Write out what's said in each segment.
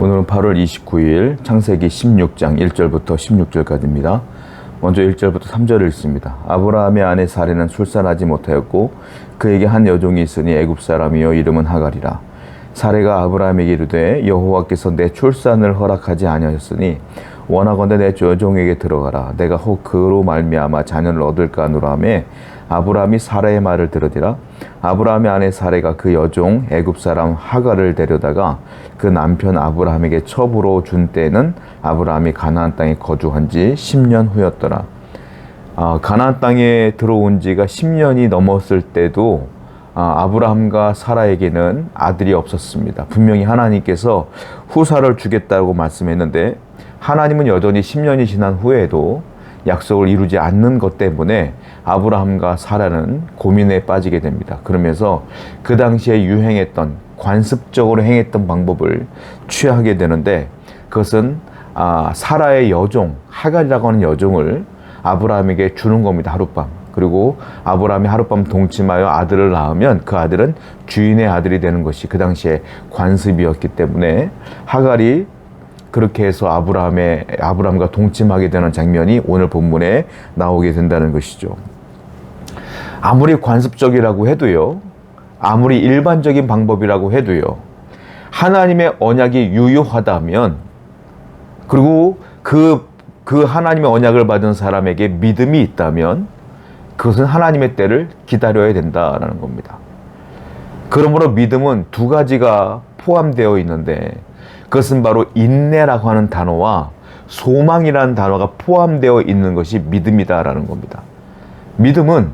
오늘은 8월 29일 창세기 16장 1절부터 16절까지입니다. 먼저 1절부터 3절을 읽습니다. 아브라함의 아내 사레는 출산하지 못하였고 그에게 한 여종이 있으니 애굽 사람이요 이름은 하갈이라. 사레가 아브라함에게 이르되 여호와께서 내 출산을 허락하지 아니하였으니 원하건대 내 여종에게 들어가라. 내가 혹 그로 말미암아 자녀를 얻을까 하노라 하매 아브라함이 사레의 말을 들으리라. 아브라함의 아내 사레가 그 여종 애굽 사람 하갈을 데려다가 그 남편 아브라함에게 첩으로 준 때는 아브라함이 가나안 땅에 거주한 지 10년 후였더라. 가나안 땅에 들어온 지가 10년이 넘었을 때도 아브라함과 사라에게는 아들이 없었습니다. 분명히 하나님께서 후사를 주겠다고 말씀했는데 하나님은 여전히 10년이 지난 후에도 약속을 이루지 않는 것 때문에 아브라함과 사라는 고민에 빠지게 됩니다. 그러면서 그 당시에 유행했던 관습적으로 행했던 방법을 취하게 되는데 그것은 사라의 여종 하갈이라고 하는 여종을 아브라함에게 주는 겁니다. 하룻밤. 그리고 아브라함이 하룻밤 동침하여 아들을 낳으면 그 아들은 주인의 아들이 되는 것이 그 당시에 관습이었기 때문에 하갈이 그렇게 해서 아브라함과 동침하게 되는 장면이 오늘 본문에 나오게 된다는 것이죠. 아무리 관습적이라고 해도요, 아무리 일반적인 방법이라고 해도요, 하나님의 언약이 유효하다면, 그리고 그 하나님의 언약을 받은 사람에게 믿음이 있다면, 그것은 하나님의 때를 기다려야 된다는 겁니다. 그러므로 믿음은 두 가지가 포함되어 있는데, 그것은 바로 인내라고 하는 단어와 소망이라는 단어가 포함되어 있는 것이 믿음이다라는 겁니다. 믿음은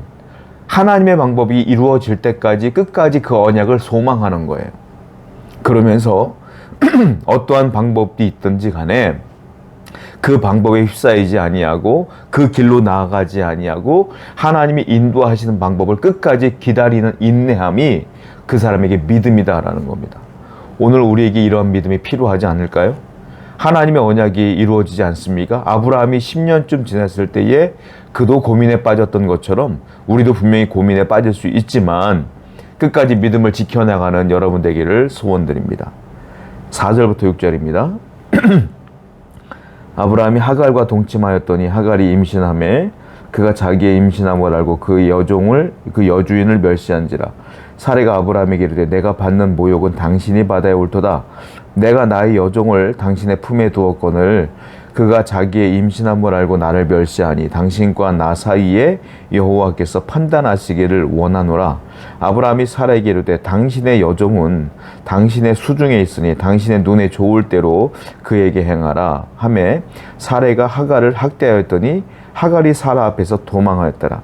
하나님의 방법이 이루어질 때까지 끝까지 그 언약을 소망하는 거예요. 그러면서 어떠한 방법이 있든지 간에 그 방법에 휩싸이지 아니하고 그 길로 나아가지 아니하고 하나님이 인도하시는 방법을 끝까지 기다리는 인내함이 그 사람에게 믿음이다라는 겁니다. 오늘 우리에게 이러한 믿음이 필요하지 않을까요? 하나님의 언약이 이루어지지 않습니까? 아브라함이 10년쯤 지났을 때에 그도 고민에 빠졌던 것처럼 우리도 분명히 고민에 빠질 수 있지만 끝까지 믿음을 지켜나가는 여러분 되기를 소원드립니다. 4절부터 6절입니다. 아브라함이 하갈과 동침하였더니 하갈이 임신하매 그가 자기의 임신함을 알고 그 여주인을 멸시한지라. 사레가 아브라함에게 이르되 내가 받는 모욕은 당신이 받아야 옳도다. 내가 나의 여종을 당신의 품에 두었거늘 그가 자기의 임신함을 알고 나를 멸시하니 당신과 나 사이에 여호와께서 판단하시기를 원하노라. 아브라함이 사라에게 이르되 당신의 여종은 당신의 수중에 있으니 당신의 눈에 좋을 대로 그에게 행하라 하매 사레가 하갈을 학대하였더니 하갈이 사라 앞에서 도망하였더라.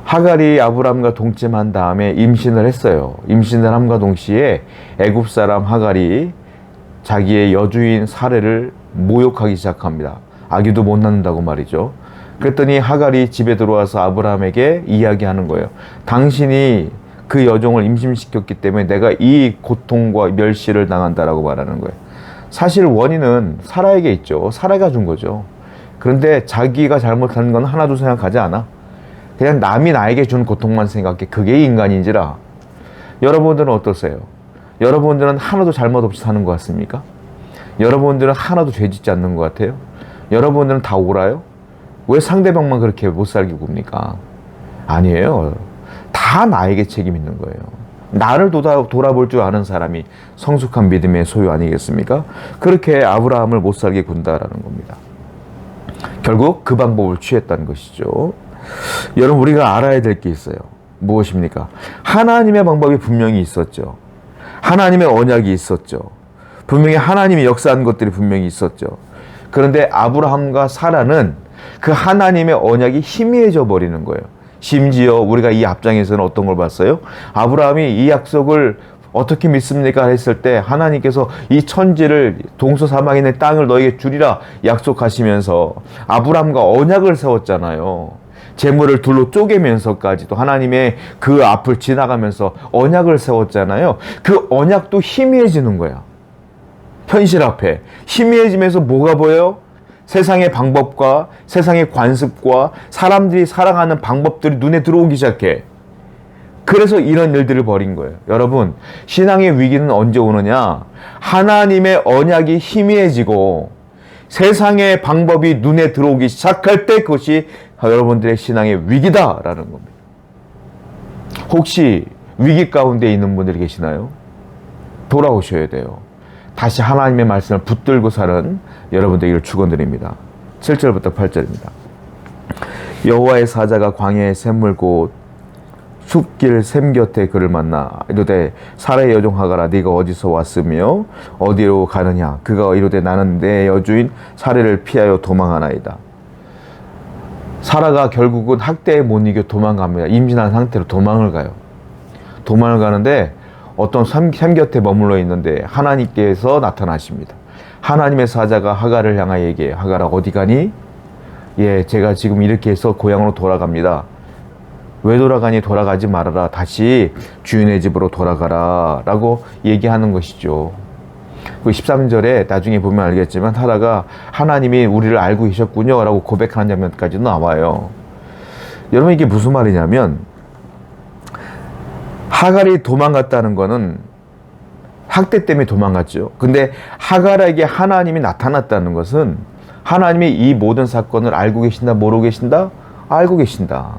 하갈이 아브라함과 동침한 다음에 임신을 했어요. 임신을 함과 동시에 애굽 사람 하갈이 자기의 여주인 사레를 모욕하기 시작합니다. 아기도 못 낳는다고 말이죠. 그랬더니 하갈이 집에 들어와서 아브라함에게 이야기하는 거예요. 당신이 그 여종을 임신시켰기 때문에 내가 이 고통과 멸시를 당한다라고 말하는 거예요. 사실 원인은 사라에게 있죠. 사라가 준 거죠. 그런데 자기가 잘못한 건 하나도 생각하지 않아. 그냥 남이 나에게 준 고통만 생각해. 그게 인간인지라. 여러분들은 어떠세요? 여러분들은 하나도 잘못 없이 사는 것 같습니까? 여러분들은 하나도 죄 짓지 않는 것 같아요? 여러분들은 다 옳아요? 왜 상대방만 그렇게 못 살게 굽니까? 아니에요. 다 나에게 책임 있는 거예요. 나를 돌아볼 줄 아는 사람이 성숙한 믿음의 소유 아니겠습니까? 그렇게 아브라함을 못 살게 군다라는 겁니다. 결국 그 방법을 취했다는 것이죠. 여러분, 우리가 알아야 될 게 있어요. 무엇입니까? 하나님의 방법이 분명히 있었죠. 하나님의 언약이 있었죠. 분명히 하나님이 역사한 것들이 분명히 있었죠. 그런데 아브라함과 사라는 그 하나님의 언약이 희미해져 버리는 거예요. 심지어 우리가 이 앞장에서는 어떤 걸 봤어요? 아브라함이 이 약속을 어떻게 믿습니까? 했을 때 하나님께서 이 천지를 동서사방에 있는 땅을 너에게 주리라 약속하시면서 아브라함과 언약을 세웠잖아요. 재물을 둘로 쪼개면서까지도 하나님의 그 앞을 지나가면서 언약을 세웠잖아요. 그 언약도 희미해지는 거야. 현실 앞에 희미해지면서 뭐가 보여요? 세상의 방법과 세상의 관습과 사람들이 살아가는 방법들이 눈에 들어오기 시작해. 그래서 이런 일들을 벌인 거예요. 여러분, 신앙의 위기는 언제 오느냐? 하나님의 언약이 희미해지고 세상의 방법이 눈에 들어오기 시작할 때 그것이 여러분들의 신앙의 위기다라는 겁니다. 혹시 위기 가운데 있는 분들이 계시나요? 돌아오셔야 돼요. 다시 하나님의 말씀을 붙들고 사는 여러분들에게 축원드립니다. 7절부터 8절입니다. 여호와의 사자가 광야의 샘물 곧 숲길 샘 곁에 그를 만나 이르되 사라의 여종 하가라 네가 어디서 왔으며 어디로 가느냐. 그가 이르되 나는 내 여주인 사라를 피하여 도망하나이다. 사라가 결국은 학대에 못 이겨 도망갑니다. 임신한 상태로 도망을 가요. 도망을 가는데 어떤 샘 곁에 머물러 있는데 하나님께서 나타나십니다. 하나님의 사자가 하가를 향하여 얘기해요. 하가라 어디 가니? 예, 제가 지금 이렇게 해서 고향으로 돌아갑니다. 왜 돌아가니? 돌아가지 말아라. 다시 주인의 집으로 돌아가라 라고 얘기하는 것이죠. 그 13절에 나중에 보면 알겠지만 하라가 하나님이 우리를 알고 계셨군요 라고 고백하는 장면까지도 나와요. 여러분, 이게 무슨 말이냐면 하갈이 도망갔다는 거는 학대 때문에 도망갔죠. 근데 하갈에게 하나님이 나타났다는 것은 하나님이 이 모든 사건을 알고 계신다, 모르고 계신다? 알고 계신다.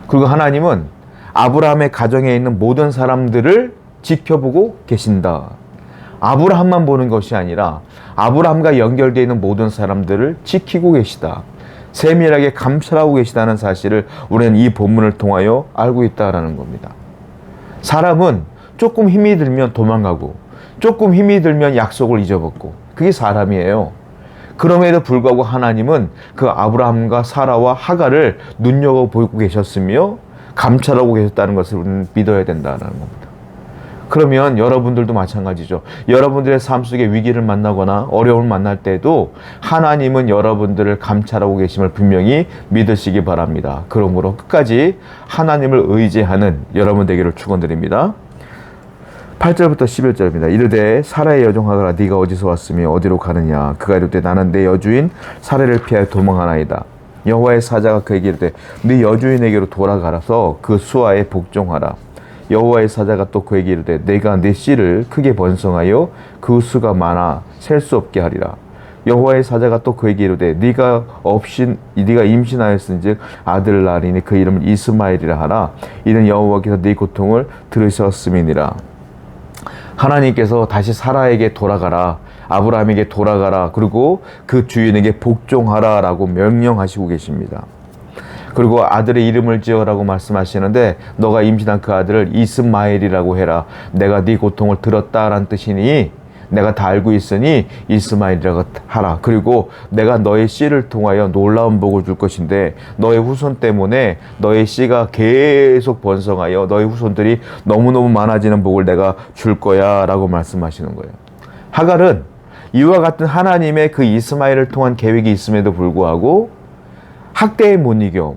그리고 하나님은 아브라함의 가정에 있는 모든 사람들을 지켜보고 계신다. 아브라함만 보는 것이 아니라 아브라함과 연결되어 있는 모든 사람들을 지키고 계시다. 세밀하게 감찰하고 계시다는 사실을 우리는 이 본문을 통하여 알고 있다는 겁니다. 사람은 조금 힘이 들면 도망가고 조금 힘이 들면 약속을 잊어먹고 그게 사람이에요. 그럼에도 불구하고 하나님은 그 아브라함과 사라와 하갈을 눈여겨보고 계셨으며 감찰하고 계셨다는 것을 우리는 믿어야 된다는 겁니다. 그러면 여러분들도 마찬가지죠. 여러분들의 삶 속에 위기를 만나거나 어려움을 만날 때도 하나님은 여러분들을 감찰하고 계심을 분명히 믿으시기 바랍니다. 그러므로 끝까지 하나님을 의지하는 여러분 되기를 축원드립니다. 8절부터 11절입니다. 이르되 사라의 여종 하가라 네가 어디서 왔으며 어디로 가느냐. 그가 이르되 나는 내 여주인 사라를 피하여 도망하나이다. 여호와의 사자가 그에게 이르되 네 여주인에게로 돌아가라서 그 수하에 복종하라. 여호와의 사자가 또 그에게 이르되 내가 네 씨를 크게 번성하여 그 수가 많아 셀 수 없게 하리라. 여호와의 사자가 또 그에게 이르되 네가 임신하였은즉 아들을 낳으리니 그 이름을 이스마엘이라 하라. 이는 여호와께서 네 고통을 들으셨음이니라. 하나님께서 다시 사라에게 돌아가라, 아브라함에게 돌아가라, 그리고 그 주인에게 복종하라 라고 명령하시고 계십니다. 그리고 아들의 이름을 지어라고 말씀하시는데 너가 임신한 그 아들을 이스마엘이라고 해라. 내가 네 고통을 들었다라는 뜻이니 내가 다 알고 있으니 이스마엘이라고 하라. 그리고 내가 너의 씨를 통하여 놀라운 복을 줄 것인데 너의 후손 때문에 너의 씨가 계속 번성하여 너의 후손들이 너무너무 많아지는 복을 내가 줄 거야 라고 말씀하시는 거예요. 하갈은 이와 같은 하나님의 그 이스마엘을 통한 계획이 있음에도 불구하고 학대에 못 이겨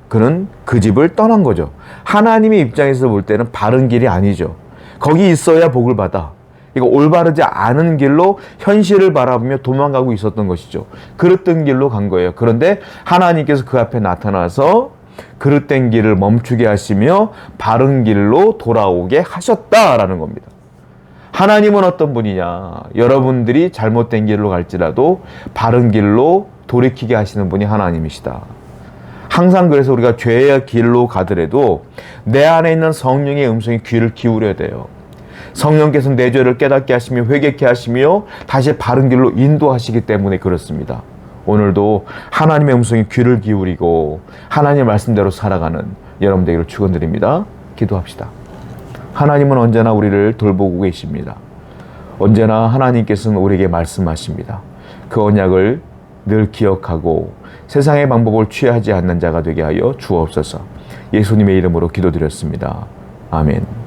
그는 그 집을 떠난 거죠. 하나님의 입장에서 볼 때는 바른 길이 아니죠. 거기 있어야 복을 받아. 이거 올바르지 않은 길로 현실을 바라보며 도망가고 있었던 것이죠. 그릇된 길로 간 거예요. 그런데 하나님께서 그 앞에 나타나서 그릇된 길을 멈추게 하시며 바른 길로 돌아오게 하셨다라는 겁니다. 하나님은 어떤 분이냐? 여러분들이 잘못된 길로 갈지라도 바른 길로 돌이키게 하시는 분이 하나님이시다. 항상 그래서 우리가 죄의 길로 가더라도 내 안에 있는 성령의 음성에 귀를 기울여야 돼요. 성령께서 내 죄를 깨닫게 하시며 회개케 하시며 다시 바른 길로 인도하시기 때문에 그렇습니다. 오늘도 하나님의 음성에 귀를 기울이고 하나님의 말씀대로 살아가는 여러분 되기를 축원드립니다. 기도합시다. 하나님은 언제나 우리를 돌보고 계십니다. 언제나 하나님께서는 우리에게 말씀하십니다. 그 언약을 늘 기억하고 세상의 방법을 취하지 않는 자가 되게 하여 주옵소서. 예수님의 이름으로 기도드렸습니다. 아멘.